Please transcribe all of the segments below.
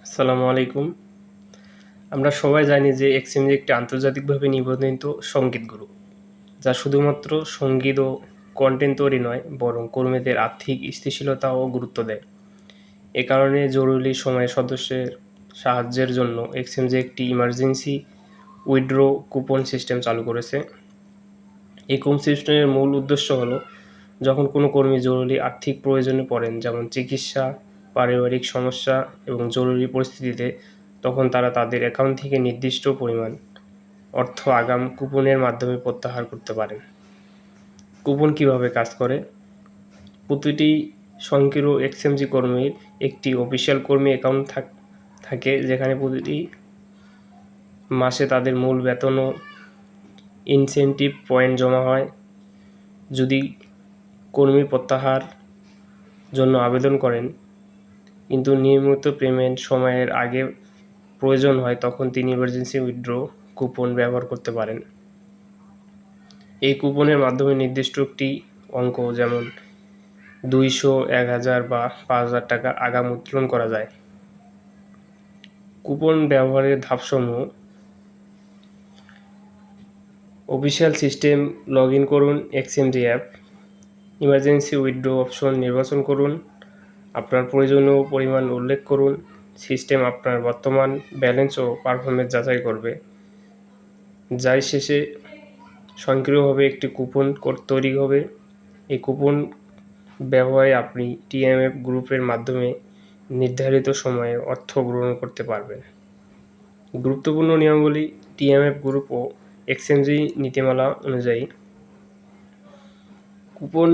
আসসালামু আলাইকুম। আমরা সবাই জানি যে এক্সচেঞ্জ একটি আন্তর্জাতিকভাবে নিবন্ধিত সঙ্গীত গ্রুপ, যা শুধুমাত্র সঙ্গীত ও কন্টেন্ট তৈরি নয়, বরং কর্মীদের আর্থিক স্থিতিশীলতাও গুরুত্ব দেয়। এ কারণে জরুরি সময়ে সদস্যের সাহায্যের জন্য এক্সচেঞ্জ একটি ইমার্জেন্সি উইথড্র কুপন সিস্টেম চালু করেছে। এই কুপন সিস্টেমের মূল উদ্দেশ্য হলো, যখন কোনো কর্মী জরুরি আর্থিক প্রয়োজনে পড়েন, যেমন চিকিৎসা, পারিবারিক সমস্যা এবং জরুরি পরিস্থিতিতে, তখন তারা তাদের অ্যাকাউন্ট থেকে নির্দিষ্ট পরিমাণ অর্থ আগাম কুপনের মাধ্যমে প্রত্যাহার করতে পারেন। কুপন কীভাবে কাজ করে? প্রতিটি স্বয়ংক্রিয় এক্সচেঞ্জি কর্মীর একটি অফিসিয়াল কর্মী অ্যাকাউন্ট থাকে, যেখানে প্রতিটি মাসে তাদের মূল বেতন ও ইনসেনটিভ পয়েন্ট জমা হয়। যদি কর্মী প্রত্যাহার জন্য আবেদন করেন কিন্তু নিয়মিত পেমেন্ট সময়ের আগে প্রয়োজন হয়, তখন তিনি ইমার্জেন্সি উইথড্র কুপন ব্যবহার করতে পারেন। এই কুপনের মাধ্যমে নির্দিষ্ট একটি অঙ্ক, যেমন 200, 1000 বা 5000 টাকা আগাম উত্তোলন করা যায়। কুপন ব্যবহারের ধাপসমূহ: অফিসিয়াল সিস্টেম লগ ইন করুন। এক্সচেঞ্জি অ্যাপ, ইমার্জেন্সি উইথড্র অপশন নির্বাচন করুন। আপনার প্রয়োজনীয় পরিমাণ উল্লেখ করুন। সিস্টেম আপনার বর্তমান ব্যালেন্স ও পারফরমেন্স যাচাই করবে। যাই শেষে স্বয়ংক্রিয়ভাবে একটি কুপন কোড তৈরি হবে। এই কুপন ব্যবহারে আপনি টিএমএফ গ্রুপের মাধ্যমে নির্ধারিত সময়ে অর্থ গ্রহণ করতে পারবেন। গুরুত্বপূর্ণ নিয়মাবলী: টিএমএফ গ্রুপ ও এক্সচেঞ্জি নীতিমালা অনুযায়ী, কুপন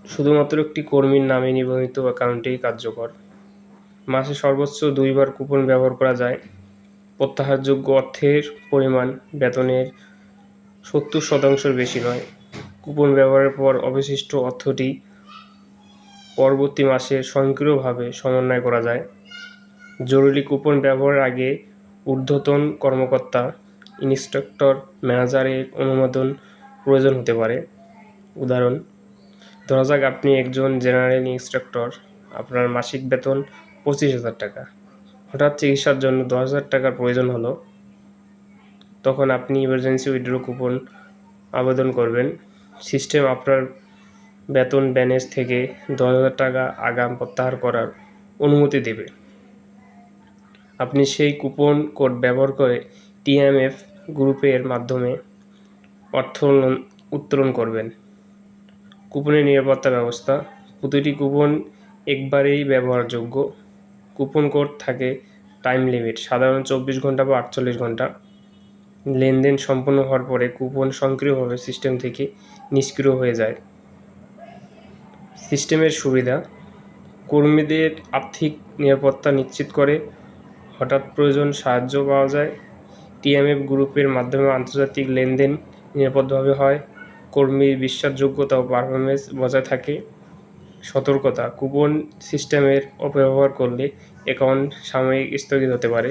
শুধুমাত্র একটি কর্মীর নামে নিবন্ধিত অ্যাকাউন্টেই কার্যকর। মাসে সর্বোচ্চ 2 বার কুপন ব্যবহার করা যায়। প্রত্যাহারযোগ্য অর্থের পরিমাণ বেতনের 70% বেশি নয়। কুপন ব্যবহারের পর অবশিষ্ট অর্থটি পরবর্তী মাসে স্বয়ংক্রিয়ভাবে সমন্বয় করা যায়। জরুরি কুপন ব্যবহারের আগে ঊর্ধ্বতন কর্মকর্তা, ইন্সট্রাক্টর, ম্যানেজারের অনুমোদন প্রয়োজন হতে পারে। উদাহরণ: ধরা যাক আপনি একজন জেনারেল ইন্সট্রাক্টর, আপনার মাসিক বেতন 25,000 টাকা। হঠাৎ চিকিৎসার জন্য 10,000 টাকার প্রয়োজন হলো, তখন আপনি ইমার্জেন্সি উইথড্র কুপন আবেদন করবেন। সিস্টেম আপনার বেতন ব্যালেন্স থেকে 10,000 টাকা আগাম প্রত্যাহার করার অনুমতি দেবে। আপনি সেই কুপন কোড ব্যবহার করে টিএমএফ গ্রুপের মাধ্যমে অর্থ উত্তোলন করবেন। কুপনের নিরাপত্তা ব্যবস্থা: প্রতিটি কুপন একবারেই ব্যবহারযোগ্য। কুপন কোড থাকে টাইম লিমিট, সাধারণত 24 ঘন্টা বা 48 ঘন্টা। লেনদেন সম্পন্ন হওয়ার পরে কুপন স্বয়ংক্রিয়ভাবে সিস্টেম থেকে নিষ্ক্রিয় হয়ে যায়। সিস্টেমের সুবিধা: কর্মীদের আর্থিক নিরাপত্তা নিশ্চিত করে। হঠাৎ প্রয়োজন সাহায্য পাওয়া যায়। টিএমএফ গ্রুপের মাধ্যমে আন্তর্জাতিক লেনদেন নিরাপদভাবে হয়। কর্মীর বিশ্বাসযোগ্যতা ও পারফরমেন্স বজায় থাকে। সতর্কতা: কুপন সিস্টেমের অপব্যবহার করলে অ্যাকাউন্ট সাময়িক স্থগিত হতে পারে।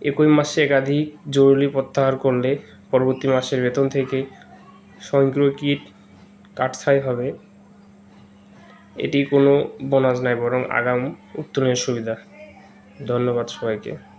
একই মাসে একাধিক জরুরি প্রত্যাহার করলে পরবর্তী মাসের বেতন থেকে স্বয়ংক্রিয় কাটছাঁট হবে। এটি কোনো বোনাস নয়, বরং আগাম উত্তোলনের সুবিধা। ধন্যবাদ সবাইকে।